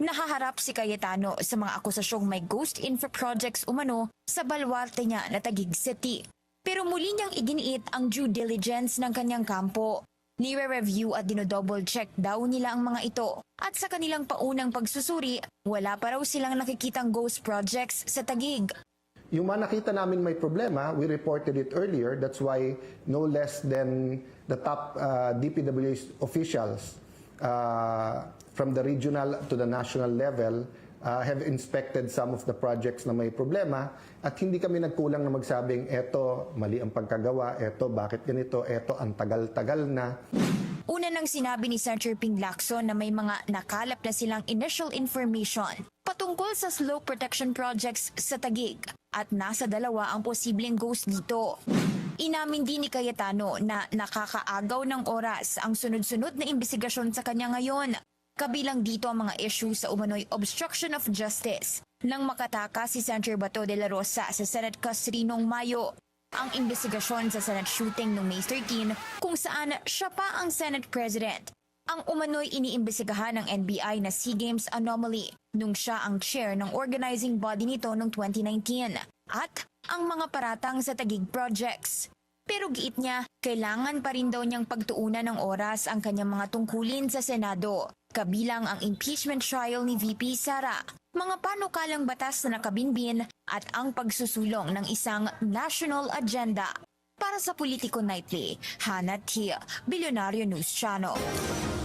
Nahaharap si Cayetano sa mga akusasyong may ghost infra projects umano sa baluarte niya na Taguig City. Pero muli niyang iginiit ang due diligence ng kanyang kampo. Nire-review at dinodouble check daw nila ang mga ito. At sa kanilang paunang pagsusuri, wala pa raw silang nakikitang ghost projects sa Taguig. Yung mga nakita namin may problema, we reported it earlier. That's why no less than the top DPWH officials from the regional to the national level have inspected some of the projects na may problema at hindi kami nagkulang na magsabing eto mali ang pagkagawa, eto bakit ganito, eto ang tagal-tagal na. Una nang sinabi ni Senator Ping Lacson na may mga nakalap na silang initial information patungkol sa slope protection projects sa Taguig at nasa 2 ang posibleng ghost dito. Inamin din ni Cayetano na nakakaagaw ng oras ang sunod-sunod na imbestigasyon sa kanya ngayon. Kabilang dito ang mga issue sa umano'y obstruction of justice nang makataka si Senator Bato de la Rosa sa Senate custody noong Mayo. Ang investigasyon sa Senate shooting noong May 13 kung saan siya pa ang Senate President. Ang umano'y iniimbestigahan ng NBI na SEA Games anomaly nung siya ang chair ng organizing body nito noong 2019 at ang mga paratang sa Taguig projects. Pero giit niya, kailangan pa rin daw niyang pagtuunan ng oras ang kanyang mga tungkulin sa Senado, kabilang ang impeachment trial ni VP Sara, mga panukalang batas na nakabinbin at ang pagsusulong ng isang national agenda. Para sa Politico Nightly, Hannah Tia, Billionario News Channel.